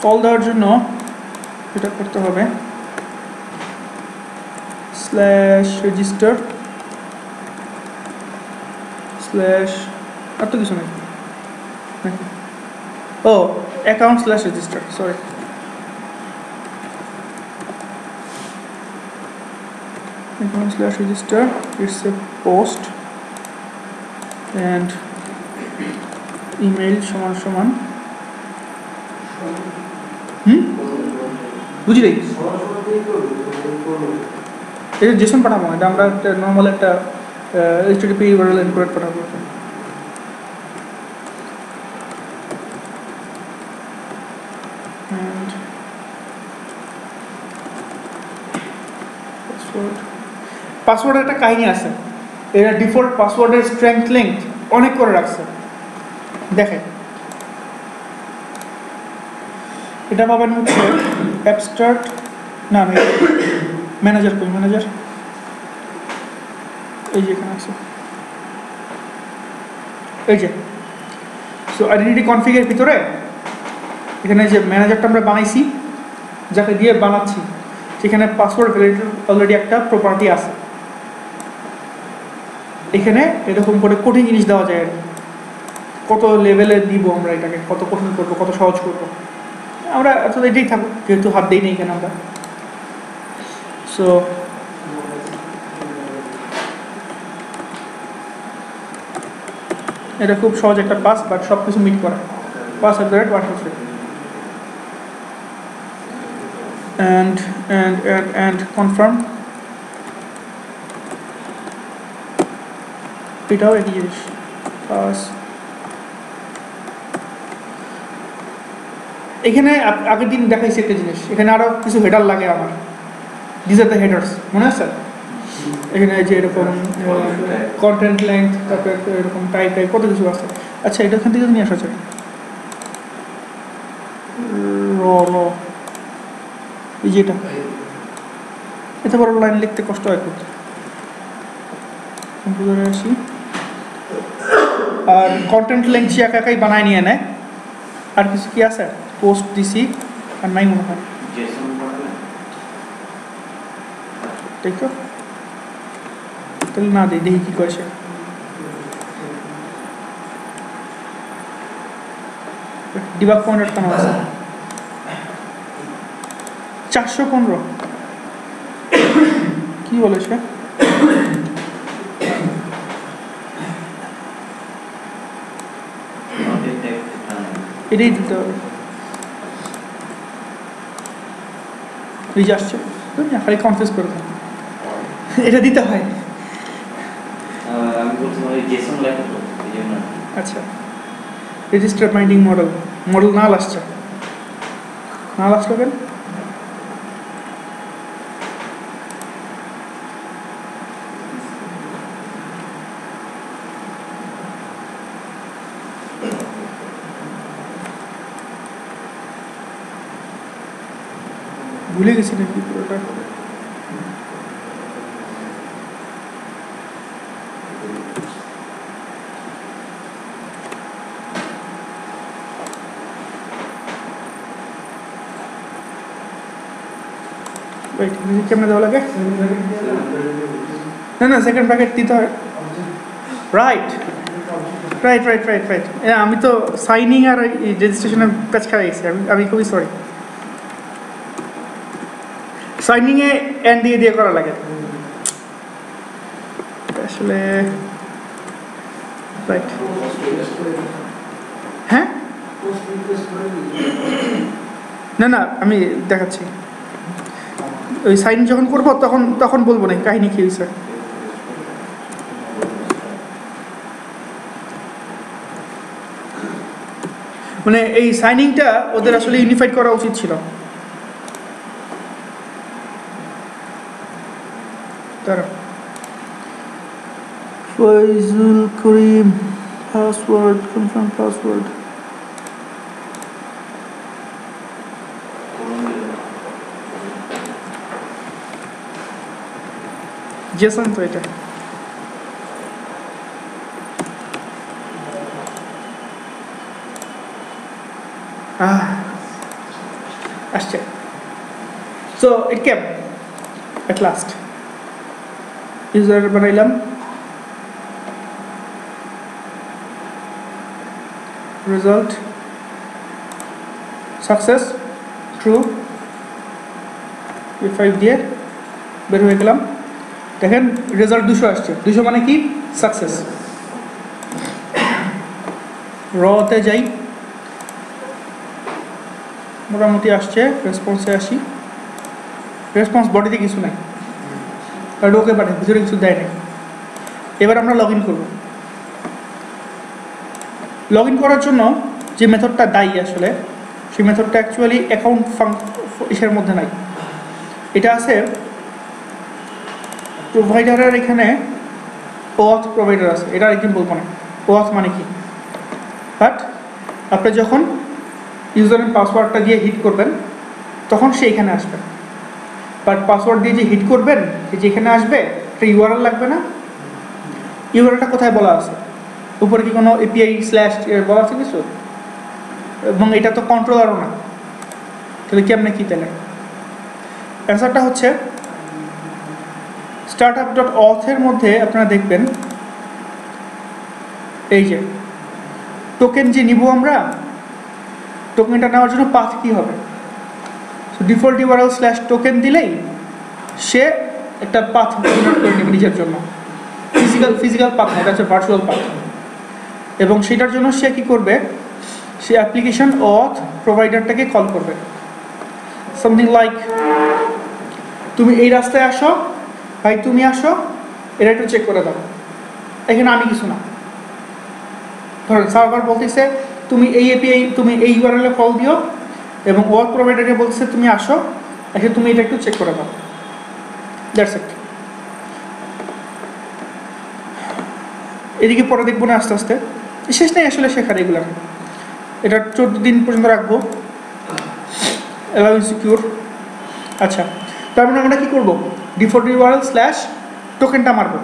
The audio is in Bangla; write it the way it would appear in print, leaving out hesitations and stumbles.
কল দেওয়ার জন্য এটা করতে হবে /register আর তো কিছু নেই নাকি ও account/register sorry account/register it's a post and email সমান বুঝলি এটা জেসন পাঠাবো এটা আমরা একটা নর্মাল একটা HTTP URL এনকোড পাঠাবো and পাসওয়ার্ডের একটা কাহিনী আছে এরা ডিফল্ট পাসওয়ার্ডের স্ট্রেংথ লেংথ অনেক করে রাখছে দেখে এটা পাবেন হচ্ছে অ্যাবস্ট্রাক্ট না ম্যানেজার কই ম্যানেজার এই যে এখানে আছে এই যে সো আইডেন্টিটি কনফিগের ভিতরে এখানে যে ম্যানেজারটা আমরা বানাইছি যাকে দিয়ে বানাচ্ছি সেখানে পাসওয়ার্ড ভ্যালিডেটর অলরেডি একটা প্রপার্টি আছে এখানে এরকম করে কঠিন জিনিস দেওয়া যায় কত লেভেলে দিব আমরা এটাকে কত কঠিন করবো কত সহজ করবো আমরা আসলে এটাই থাকবো যেহেতু হাত দিই নেই এখানে আমরা সো এটা খুব সহজ একটা পাস বাট সব কিছু মিট করা pass@123 and confirm এটাও একই জিনিস পাস এখানে আগের দিন দেখাইছি একটা জিনিস এখানে আরো কিছু হেডার লাগে আমার দিস আর দ্য হেডার্স মনে আছে এখানে যে এরকম কন্টেন্ট লেংথ তারপরে এরকম টাইপ কত কিছু আছে আচ্ছা এটা এখান থেকে নিয়ে আসা যায় র এই যেটা এত বড় লাইন লিখতে কষ্ট হয় খুব কম্পিউটারে আসি আর কন্টেন্ট লেংথ সে একাই বানায় নিয়ে নেয় আর কিছু কি আছে পোস্ট দিছি আর নাই মনে হয় তাই তো তাহলে না দিই দেখি কি করে সে ডিবাগ পয়েন্টার কেন আছে 415 কি বলে সে এটাই দিতে হবে এই যে আসছে খালি কনফিউজ করে দেন এটা দিতে হয় আচ্ছা রেজিস্টার বাইন্ডিং মডেল না আসছে না আসলো কেন ভুলে গেছি নাকি পুরোটা কেমনে দেওয়া লাগে না সেকেন্ড প্যাকেট দিতে হয় রাইট আমি তো সাইনিং আর রেজিস্ট্রেশনের প্যাচ খেলা গেছি আমি খুবই সরি সাইনিংয়ে এন দিয়ে করা লাগে আসলে রাইট হ্যাঁ না আমি দেখাচ্ছি ওই সাইন যখন করবো তখন বলবো না কাহিনী কি হয়েছে মানে এই সাইনিংটা ওদের আসলে ইউনিফাইড করা উচিত ছিল তারা ফয়জুল করিম পাসওয়ার্ড কনফার্ম পাসওয়ার্ড জেসন তো এটা আসছে। So it came at last, user বানাইলাম, রেজাল্ট সাকসেস ট্রু, F5 দিয়ে বের হয়ে গেলাম। দেখেন রেজাল্ট 200 আসছে, 200 মানে কি সাকসেস। রতে যাই, মোটামুটি আসছে, রেসপন্সে আসি, রেসপন্স বডিতে কিছু নাই, ওকে পারে ভিতরে কিছু দেয় নাই। এবার আমরা লগ ইন করব। লগ ইন করার জন্য যে মেথডটা দায়ী আসলে, সেই মেথডটা অ্যাকচুয়ালি অ্যাকাউন্ট ইসের মধ্যে নাই, এটা আছে প্রোভাইডারের এখানে OAuth প্রোভাইডার আছে, এটা একদিন বলবো না OAuth মানে কি। বাট আপনি যখন ইউজার নেম পাসওয়ার্ডটা দিয়ে হিট করবেন তখন সে এখানে আসবে। বাট পাসওয়ার্ড দিয়ে যে হিট করবেন সে যেখানে আসবে একটা ইউআরএল লাগবে না? ইউআরএলটা কোথায় বলা আছে? উপরে কি কোনো API স্ল্যাশ বলা আছে কিছু? এবং এটা তো কন্ট্রোলারও না, তাহলে কেমনে কি? তাহলে অ্যান্সারটা হচ্ছে startup.auth এর মধ্যে আপনারা দেখবেন এই যে টোকেন যে নিব আমরা, টোকেনটা নেওয়ার জন্য পাথ কি হবে? ডিফল্ট ইউআরএল স্ল্যাশ টোকেন দিলেই সে একটা পাথ জেনারেট করে নেবে নিজের জন্য, ফিজিক্যাল পাথ না, এটা হচ্ছে ভার্চুয়াল পাথ। এবং সেটার জন্য সে কি করবে? সে অ্যাপ্লিকেশন OAuth প্রোভাইডারটাকে কল করবে, সামথিং লাইক তুমি এই রাস্তায় আসো ভাই, তুমি আসো, এটা একটু চেক করে দাও। এখানে আমি কিছু না, ধরেন সার্ভার বলতেছে তুমি এই API, তুমি এই ইউআরএল এ কল দিও, এবং OAuth প্রোভাইডারকে বলতেছে তুমি আসো, এসে তুমি এটা একটু চেক করে দাও। That's it. এদিকে পরে দেখবো না, আস্তে আস্তে শেষ নেই আসলে শেখার এগুলার। এটা 14 দিন পর্যন্ত রাখবো, অ্যালাউ ইনসিকিউর। আচ্ছা, তারপরে আমরা কি করবো? ডিফল্ট ইউআরএল স্ল্যাশ টোকেনটা মারবো।